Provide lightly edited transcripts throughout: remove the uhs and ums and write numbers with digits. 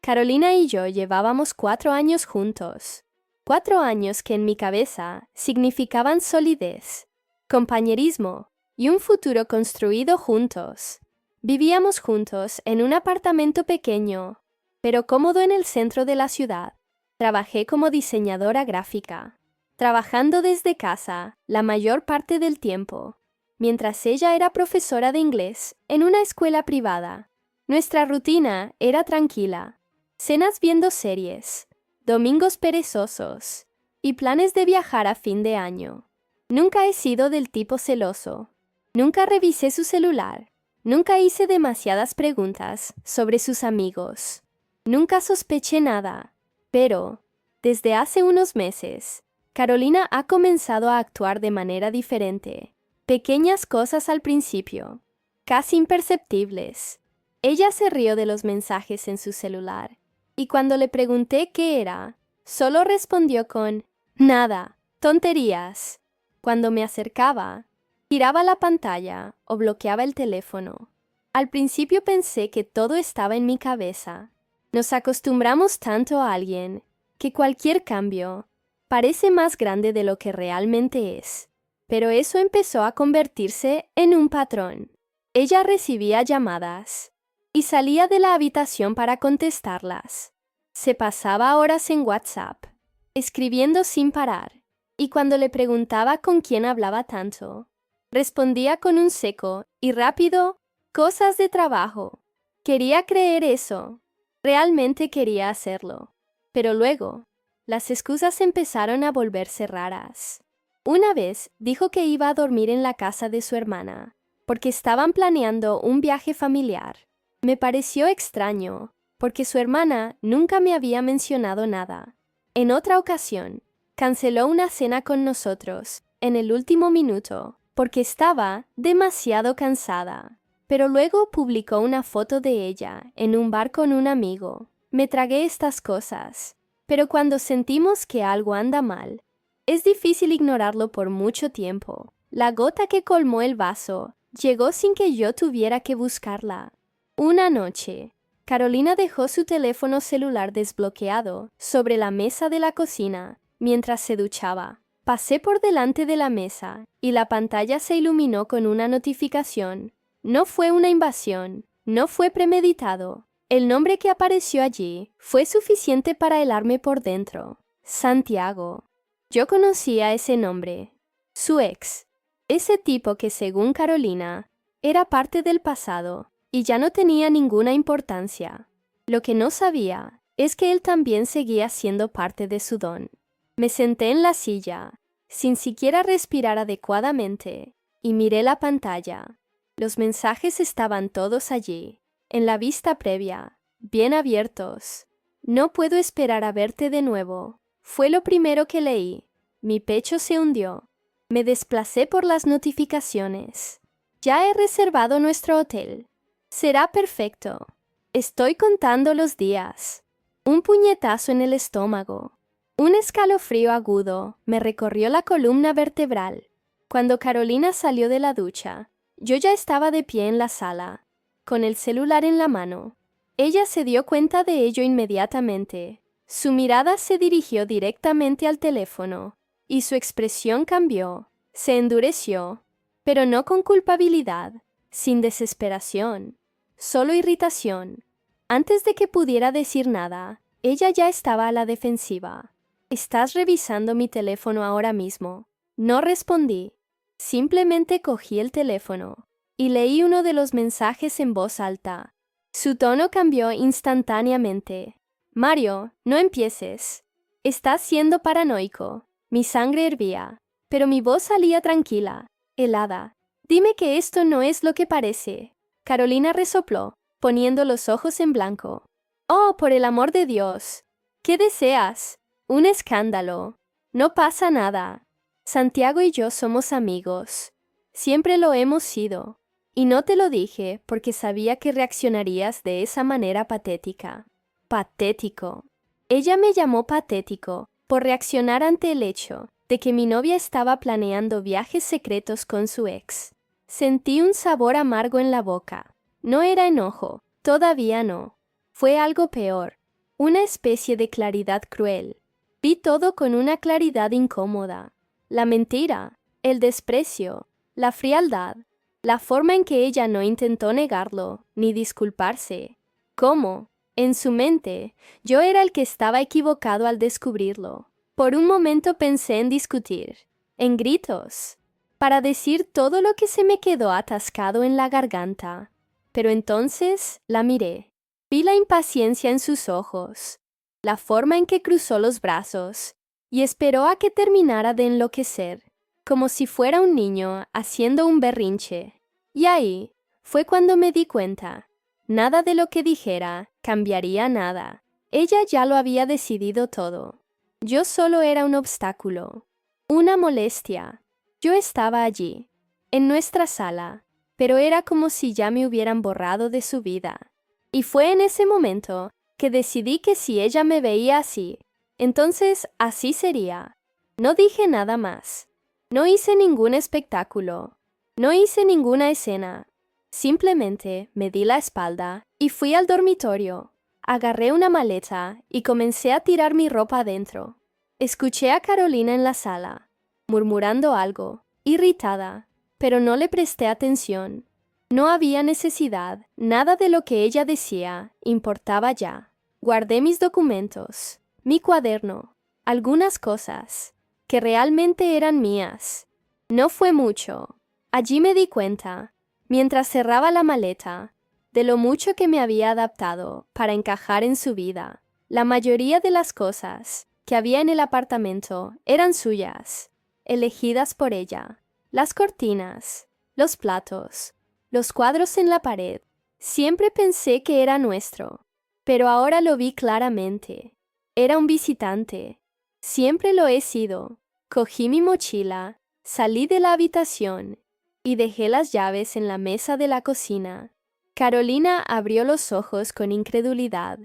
Carolina y yo llevábamos 4 años juntos. 4 años que en mi cabeza significaban solidez, compañerismo y un futuro construido juntos. Vivíamos juntos en un apartamento pequeño, pero cómodo en el centro de la ciudad. Trabajé como diseñadora gráfica, trabajando desde casa la mayor parte del tiempo, mientras ella era profesora de inglés en una escuela privada. Nuestra rutina era tranquila, cenas viendo series, domingos perezosos y planes de viajar a fin de año. Nunca he sido del tipo celoso. Nunca revisé su celular. Nunca hice demasiadas preguntas sobre sus amigos. Nunca sospeché nada. Pero, desde hace unos meses, Carolina ha comenzado a actuar de manera diferente. Pequeñas cosas al principio, casi imperceptibles. Ella se rió de los mensajes en su celular, y cuando le pregunté qué era, solo respondió con «Nada, tonterías». Cuando me acercaba, giraba la pantalla o bloqueaba el teléfono. Al principio pensé que todo estaba en mi cabeza. Nos acostumbramos tanto a alguien que cualquier cambio parece más grande de lo que realmente es. Pero eso empezó a convertirse en un patrón. Ella recibía llamadas y salía de la habitación para contestarlas. Se pasaba horas en WhatsApp, escribiendo sin parar, y cuando le preguntaba con quién hablaba tanto, respondía con un seco y rápido, cosas de trabajo. Quería creer eso. Realmente quería hacerlo. Pero luego, las excusas empezaron a volverse raras. Una vez dijo que iba a dormir en la casa de su hermana, porque estaban planeando un viaje familiar. Me pareció extraño, porque su hermana nunca me había mencionado nada. En otra ocasión, canceló una cena con nosotros, en el último minuto, porque estaba demasiado cansada. Pero luego publicó una foto de ella en un bar con un amigo. Me tragué estas cosas. Pero cuando sentimos que algo anda mal, es difícil ignorarlo por mucho tiempo. La gota que colmó el vaso llegó sin que yo tuviera que buscarla. Una noche, Carolina dejó su teléfono celular desbloqueado sobre la mesa de la cocina mientras se duchaba. Pasé por delante de la mesa y la pantalla se iluminó con una notificación. No fue una invasión, no fue premeditado. El nombre que apareció allí fue suficiente para helarme por dentro. Santiago. Yo conocía ese nombre. Su ex. Ese tipo que, según Carolina, era parte del pasado y ya no tenía ninguna importancia. Lo que no sabía es que él también seguía siendo parte de su don. Me senté en la silla, sin siquiera respirar adecuadamente, y miré la pantalla. Los mensajes estaban todos allí, en la vista previa, bien abiertos. No puedo esperar a verte de nuevo. Fue lo primero que leí. Mi pecho se hundió. Me desplacé por las notificaciones. Ya he reservado nuestro hotel. Será perfecto. Estoy contando los días. Un puñetazo en el estómago. Un escalofrío agudo me recorrió la columna vertebral. Cuando Carolina salió de la ducha, yo ya estaba de pie en la sala, con el celular en la mano. Ella se dio cuenta de ello inmediatamente. Su mirada se dirigió directamente al teléfono, y su expresión cambió, se endureció, pero no con culpabilidad, sin desesperación, solo irritación. Antes de que pudiera decir nada, ella ya estaba a la defensiva. «¿Estás revisando mi teléfono ahora mismo?» No respondí. Simplemente cogí el teléfono y leí uno de los mensajes en voz alta. Su tono cambió instantáneamente. «Mario, no empieces. Estás siendo paranoico». Mi sangre hervía, pero mi voz salía tranquila, helada. «Dime que esto no es lo que parece». Carolina resopló, poniendo los ojos en blanco. «Oh, por el amor de Dios. ¿Qué deseas? Un escándalo. No pasa nada. Santiago y yo somos amigos. Siempre lo hemos sido. Y no te lo dije porque sabía que reaccionarías de esa manera patética». Patético. Ella me llamó patético por reaccionar ante el hecho de que mi novia estaba planeando viajes secretos con su ex. Sentí un sabor amargo en la boca. No era enojo, todavía no. Fue algo peor. una especie de claridad cruel. Vi todo con una claridad incómoda. La mentira, el desprecio, la frialdad, la forma en que ella no intentó negarlo, ni disculparse. ¿Cómo? En su mente, yo era el que estaba equivocado al descubrirlo. Por un momento pensé en discutir, en gritos, para decir todo lo que se me quedó atascado en la garganta. Pero entonces la miré. Vi la impaciencia en sus ojos, la forma en que cruzó los brazos, y esperó a que terminara de enloquecer, como si fuera un niño haciendo un berrinche. Y ahí fue cuando me di cuenta. Nada de lo que dijera cambiaría nada. Ella ya lo había decidido todo. Yo solo era un obstáculo, una molestia. Yo estaba allí, en nuestra sala, pero era como si ya me hubieran borrado de su vida. Y fue en ese momento que decidí que si ella me veía así, entonces así sería. No dije nada más. No hice ningún espectáculo. No hice ninguna escena. Simplemente me di la espalda y fui al dormitorio. Agarré una maleta y comencé a tirar mi ropa adentro. Escuché a Carolina en la sala, murmurando algo, irritada, pero no le presté atención. No había necesidad, nada de lo que ella decía importaba ya. Guardé mis documentos, mi cuaderno, algunas cosas, que realmente eran mías. No fue mucho. Allí me di cuenta, mientras cerraba la maleta, de lo mucho que me había adaptado para encajar en su vida. La mayoría de las cosas que había en el apartamento eran suyas, elegidas por ella. Las cortinas, los platos, los cuadros en la pared. Siempre pensé que era nuestro, pero ahora lo vi claramente. Era un visitante. Siempre lo he sido. Cogí mi mochila, salí de la habitación y dejé las llaves en la mesa de la cocina. Carolina abrió los ojos con incredulidad.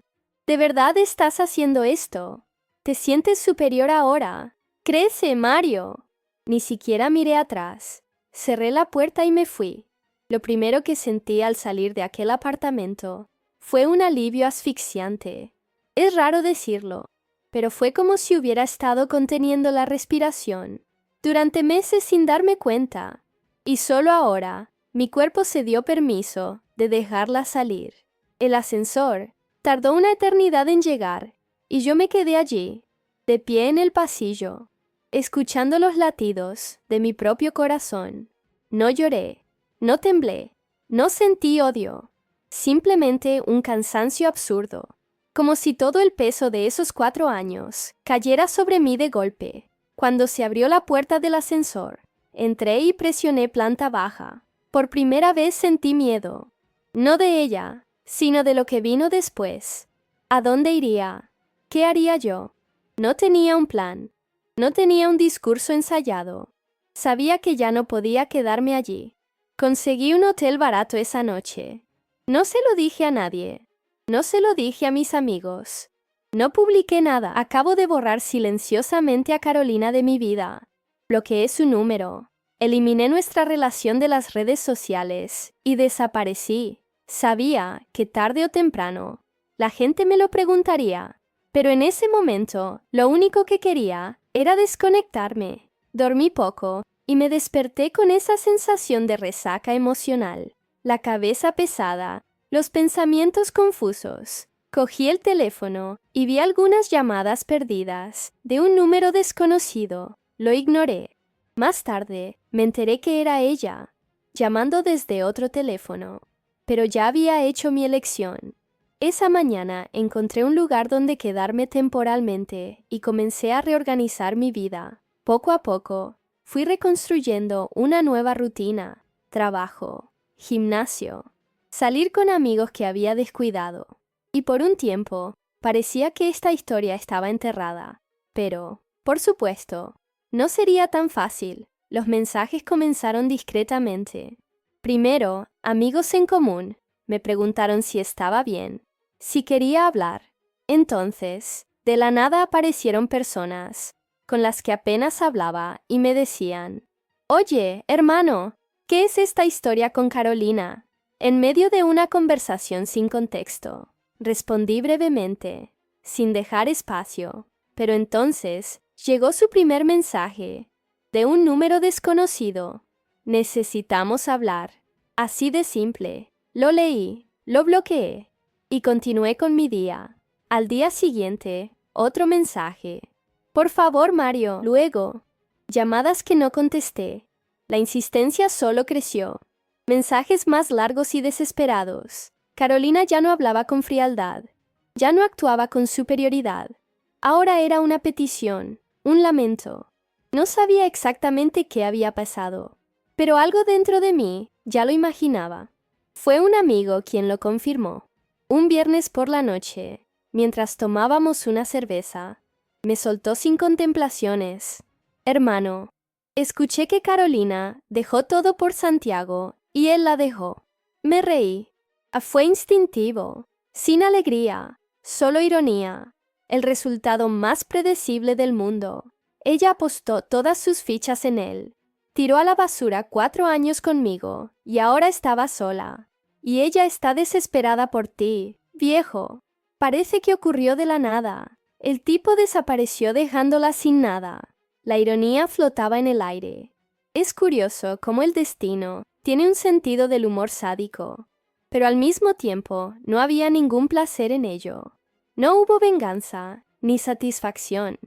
¿De verdad estás haciendo esto? ¿Te sientes superior ahora? ¡Crece, Mario! Ni siquiera miré atrás. Cerré la puerta y me fui. Lo primero que sentí al salir de aquel apartamento fue un alivio asfixiante. Es raro decirlo, pero fue como si hubiera estado conteniendo la respiración durante meses sin darme cuenta. Y solo ahora, mi cuerpo se dio permiso de dejarla salir. El ascensor tardó una eternidad en llegar, y yo me quedé allí, de pie en el pasillo, escuchando los latidos de mi propio corazón. No lloré, no temblé, no sentí odio, simplemente un cansancio absurdo, como si todo el peso de esos 4 años cayera sobre mí de golpe. Cuando se abrió la puerta del ascensor, entré y presioné planta baja. Por primera vez sentí miedo, no de ella, sino de lo que vino después. ¿A dónde iría? ¿Qué haría yo? No tenía un plan, no tenía un discurso ensayado. Sabía que ya no podía quedarme allí. Conseguí un hotel barato esa noche. No se lo dije a nadie. No se lo dije a mis amigos. No publiqué nada. Acabo de borrar silenciosamente a Carolina de mi vida. Bloqueé su número. Eliminé nuestra relación de las redes sociales y desaparecí. Sabía que tarde o temprano la gente me lo preguntaría, pero en ese momento lo único que quería era desconectarme. Dormí poco y me desperté con esa sensación de resaca emocional, la cabeza pesada, los pensamientos confusos. Cogí el teléfono y vi algunas llamadas perdidas de un número desconocido. Lo ignoré. Más tarde me enteré que era ella, llamando desde otro teléfono. Pero ya había hecho mi elección. Esa mañana encontré un lugar donde quedarme temporalmente y comencé a reorganizar mi vida. Poco a poco, fui reconstruyendo una nueva rutina, trabajo, gimnasio, salir con amigos que había descuidado. Y por un tiempo, parecía que esta historia estaba enterrada. Pero, por supuesto, no sería tan fácil. Los mensajes comenzaron discretamente. Primero, amigos en común me preguntaron si estaba bien, si quería hablar. Entonces, de la nada aparecieron personas con las que apenas hablaba y me decían: «Oye, hermano, ¿qué es esta historia con Carolina?». En medio de una conversación sin contexto, respondí brevemente: sin dejar espacio. Pero entonces llegó su primer mensaje, de un número desconocido. Necesitamos hablar. Así de simple. Lo leí, lo bloqueé y continué con mi día. Al día siguiente, otro mensaje. Por favor, Mario. Luego, llamadas que no contesté. La insistencia solo creció. Mensajes más largos y desesperados. Carolina ya no hablaba con frialdad. Ya no actuaba con superioridad. Ahora era una petición, un lamento. No sabía exactamente qué había pasado, pero algo dentro de mí ya lo imaginaba. Fue un amigo quien lo confirmó. Un viernes por la noche, mientras tomábamos una cerveza, me soltó sin contemplaciones. Hermano, escuché que Carolina dejó todo por Santiago y él la dejó. Me reí. Fue instintivo, sin alegría, solo ironía. El resultado más predecible del mundo. Ella apostó todas sus fichas en él. Tiró a la basura 4 años conmigo y ahora estaba sola. Y ella está desesperada por ti, viejo. Parece que ocurrió de la nada. El tipo desapareció dejándola sin nada. La ironía flotaba en el aire. Es curioso cómo el destino tiene un sentido del humor sádico, pero al mismo tiempo no había ningún placer en ello. No hubo venganza ni satisfacción,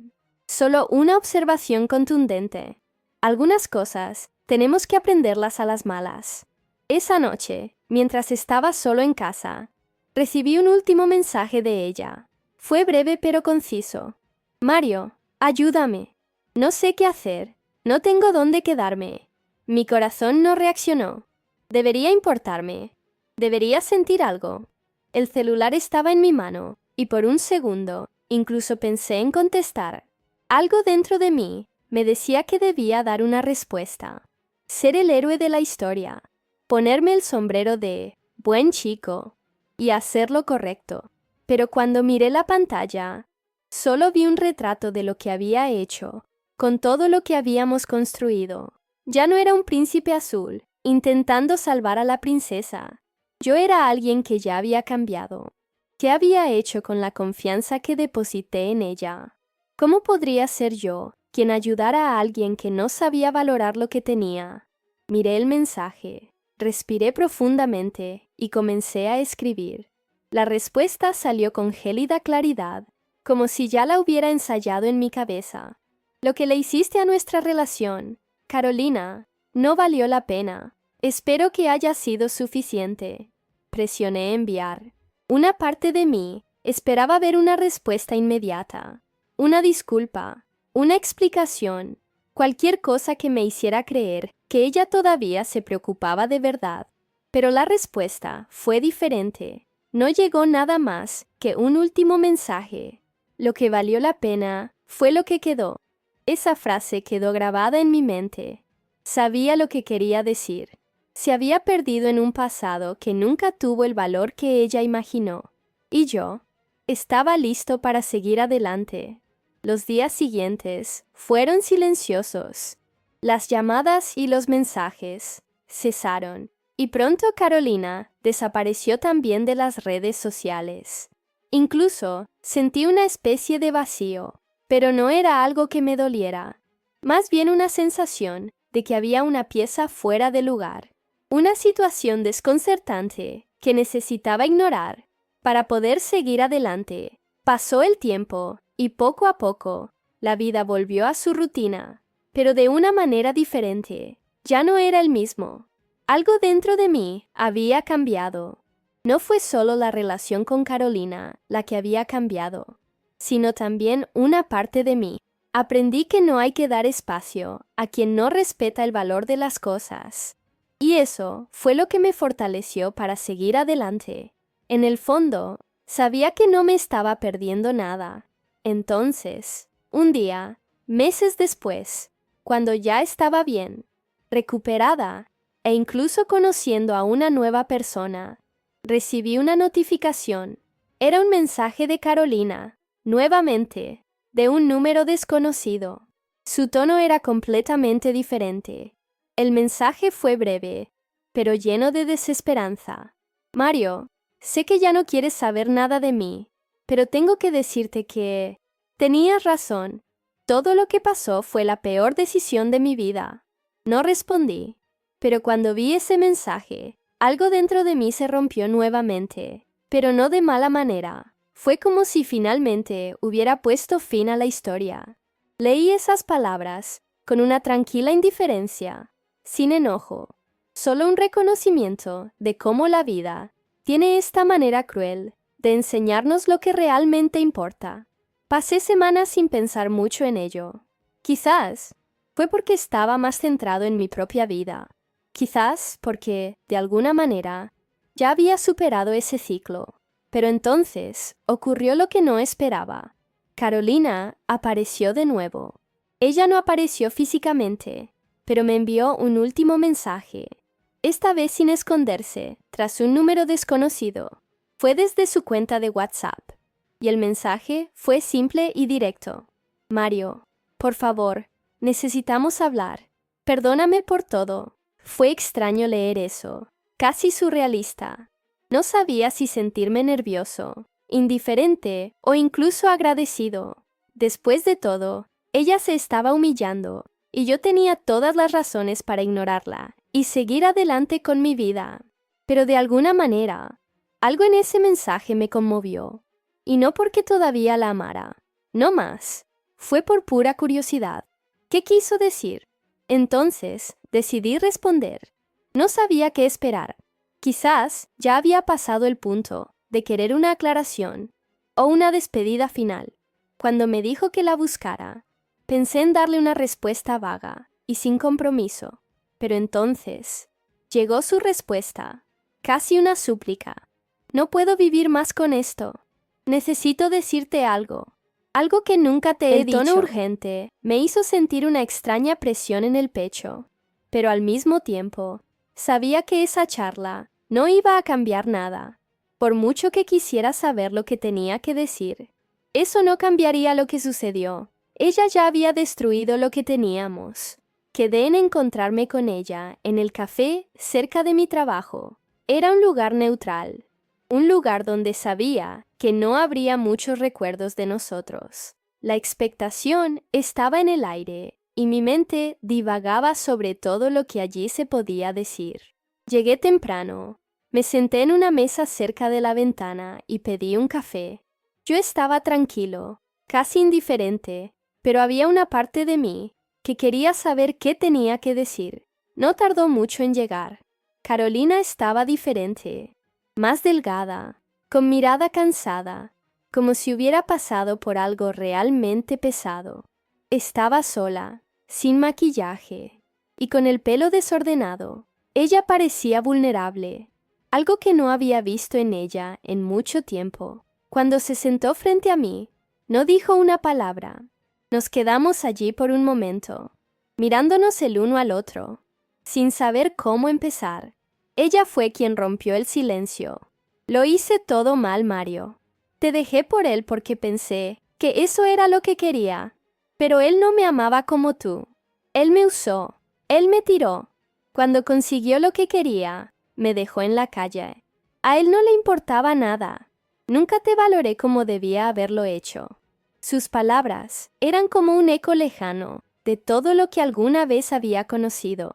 solo una observación contundente. Algunas cosas tenemos que aprenderlas a las malas. Esa noche, mientras estaba solo en casa, recibí un último mensaje de ella. Fue breve pero conciso. Mario, ayúdame. No sé qué hacer. No tengo dónde quedarme. Mi corazón no reaccionó. Debería importarme. Debería sentir algo. El celular estaba en mi mano. Y por un segundo, incluso pensé en contestar. Algo dentro de mí me decía que debía dar una respuesta. Ser el héroe de la historia. Ponerme el sombrero de buen chico y hacer lo correcto. Pero cuando miré la pantalla, solo vi un retrato de lo que había hecho, con todo lo que habíamos construido. Ya no era un príncipe azul, intentando salvar a la princesa. Yo era alguien que ya había cambiado. ¿Qué había hecho con la confianza que deposité en ella? ¿Cómo podría ser yo quien ayudara a alguien que no sabía valorar lo que tenía? Miré el mensaje, respiré profundamente y comencé a escribir. La respuesta salió con gélida claridad, como si ya la hubiera ensayado en mi cabeza. Lo que le hiciste a nuestra relación, Carolina, no valió la pena. Espero que haya sido suficiente. Presioné enviar. Una parte de mí esperaba ver una respuesta inmediata, una disculpa, una explicación, cualquier cosa que me hiciera creer que ella todavía se preocupaba de verdad. Pero la respuesta fue diferente. No llegó nada más que un último mensaje. Lo que valió la pena fue lo que quedó. Esa frase quedó grabada en mi mente. Sabía lo que quería decir. Se había perdido en un pasado que nunca tuvo el valor que ella imaginó. Y yo estaba listo para seguir adelante. Los días siguientes fueron silenciosos. Las llamadas y los mensajes cesaron. Y pronto Carolina desapareció también de las redes sociales. Incluso sentí una especie de vacío, pero no era algo que me doliera. Más bien una sensación de que había una pieza fuera de lugar. Una situación desconcertante que necesitaba ignorar para poder seguir adelante. Pasó el tiempo y poco a poco la vida volvió a su rutina, pero de una manera diferente. Ya no era el mismo. Algo dentro de mí había cambiado. No fue solo la relación con Carolina la que había cambiado, sino también una parte de mí. Aprendí que no hay que dar espacio a quien no respeta el valor de las cosas. Y eso fue lo que me fortaleció para seguir adelante. En el fondo, sabía que no me estaba perdiendo nada. Entonces, un día, meses después, cuando ya estaba bien, recuperada e incluso conociendo a una nueva persona, recibí una notificación. Era un mensaje de Carolina, nuevamente, de un número desconocido. Su tono era completamente diferente. El mensaje fue breve, pero lleno de desesperanza. Mario, sé que ya no quieres saber nada de mí, pero tengo que decirte que tenías razón. Todo lo que pasó fue la peor decisión de mi vida. No respondí, pero cuando vi ese mensaje, algo dentro de mí se rompió nuevamente, pero no de mala manera. Fue como si finalmente hubiera puesto fin a la historia. Leí esas palabras con una tranquila indiferencia, sin enojo, solo un reconocimiento de cómo la vida tiene esta manera cruel de enseñarnos lo que realmente importa. Pasé semanas sin pensar mucho en ello. Quizás fue porque estaba más centrado en mi propia vida. Quizás porque, de alguna manera, ya había superado ese ciclo. Pero entonces ocurrió lo que no esperaba. Carolina apareció de nuevo. Ella no apareció físicamente, pero me envió un último mensaje. Esta vez sin esconderse, tras un número desconocido. Fue desde su cuenta de WhatsApp. Y el mensaje fue simple y directo. Mario, por favor, necesitamos hablar. Perdóname por todo. Fue extraño leer eso, casi surrealista. No sabía si sentirme nervioso, indiferente o incluso agradecido. Después de todo, ella se estaba humillando y yo tenía todas las razones para ignorarla y seguir adelante con mi vida. Pero de alguna manera, algo en ese mensaje me conmovió. Y no porque todavía la amara, no más. Fue por pura curiosidad. ¿Qué quiso decir? Entonces, decidí responder. No sabía qué esperar. Quizás ya había pasado el punto de querer una aclaración o una despedida final. Cuando me dijo que la buscara, pensé en darle una respuesta vaga y sin compromiso. Pero entonces, llegó su respuesta, casi una súplica. No puedo vivir más con esto. Necesito decirte algo que nunca te he dicho. El tono urgente me hizo sentir una extraña presión en el pecho, pero al mismo tiempo sabía que esa charla no iba a cambiar nada. Por mucho que quisiera saber lo que tenía que decir, eso no cambiaría lo que sucedió. Ella ya había destruido lo que teníamos. Quedé en encontrarme con ella en el café cerca de mi trabajo. Era un lugar neutral. Un lugar donde sabía que no habría muchos recuerdos de nosotros. La expectación estaba en el aire y mi mente divagaba sobre todo lo que allí se podía decir. Llegué temprano, me senté en una mesa cerca de la ventana y pedí un café. Yo estaba tranquilo, casi indiferente, pero había una parte de mí que quería saber qué tenía que decir. No tardó mucho en llegar. Carolina estaba diferente. Más delgada, con mirada cansada, como si hubiera pasado por algo realmente pesado. Estaba sola, sin maquillaje, y con el pelo desordenado. Ella parecía vulnerable, algo que no había visto en ella en mucho tiempo. Cuando se sentó frente a mí, no dijo una palabra. Nos quedamos allí por un momento, mirándonos el uno al otro, sin saber cómo empezar. Ella fue quien rompió el silencio. Lo hice todo mal, Mario. Te dejé por él porque pensé que eso era lo que quería. Pero él no me amaba como tú. Él me usó. Él me tiró. Cuando consiguió lo que quería, me dejó en la calle. A él no le importaba nada. Nunca te valoré como debía haberlo hecho. Sus palabras eran como un eco lejano de todo lo que alguna vez había conocido.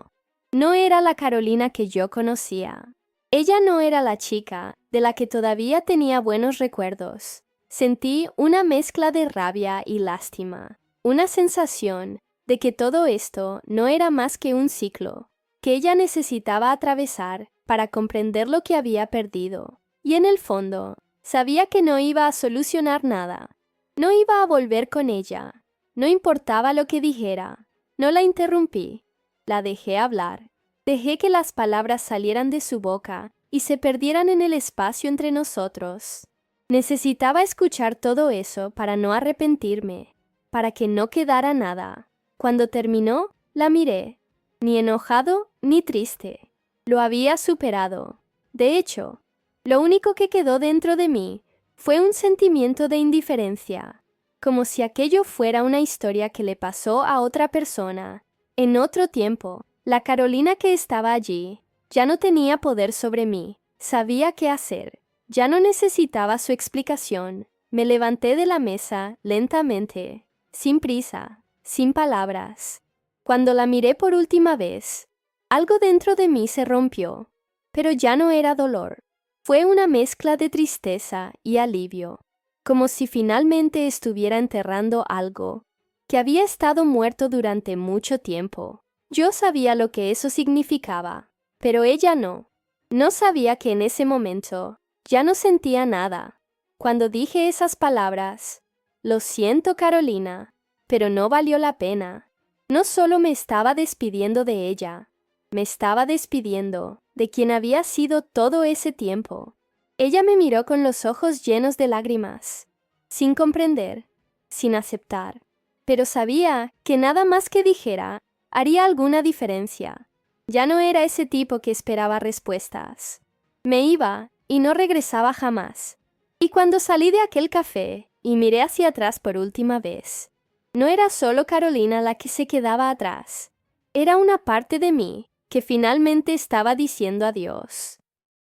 No era la Carolina que yo conocía. Ella no era la chica de la que todavía tenía buenos recuerdos. Sentí una mezcla de rabia y lástima, una sensación de que todo esto no era más que un ciclo, que ella necesitaba atravesar para comprender lo que había perdido. Y en el fondo, sabía que no iba a solucionar nada. No iba a volver con ella. No importaba lo que dijera. No la interrumpí. La dejé hablar. Dejé que las palabras salieran de su boca y se perdieran en el espacio entre nosotros. Necesitaba escuchar todo eso para no arrepentirme, para que no quedara nada. Cuando terminó, la miré. Ni enojado ni triste. Lo había superado. De hecho, lo único que quedó dentro de mí fue un sentimiento de indiferencia, como si aquello fuera una historia que le pasó a otra persona, en otro tiempo. La Carolina que estaba allí ya no tenía poder sobre mí, sabía qué hacer, ya no necesitaba su explicación, Me levanté de la mesa lentamente, sin prisa, sin palabras. Cuando la miré por última vez, algo dentro de mí se rompió, pero ya no era dolor. Fue una mezcla de tristeza y alivio, como si finalmente estuviera enterrando algo que había estado muerto durante mucho tiempo. Yo sabía lo que eso significaba, pero ella no. No sabía que en ese momento ya no sentía nada. Cuando dije esas palabras, lo siento, Carolina, pero no valió la pena. No solo me estaba despidiendo de ella, me estaba despidiendo de quien había sido todo ese tiempo. Ella me miró con los ojos llenos de lágrimas, sin comprender, sin aceptar, pero sabía que nada más que dijera haría alguna diferencia. Ya no era ese tipo que esperaba respuestas. Me iba y no regresaba jamás. Y cuando salí de aquel café y miré hacia atrás por última vez, no era solo Carolina la que se quedaba atrás. Era una parte de mí que finalmente estaba diciendo adiós.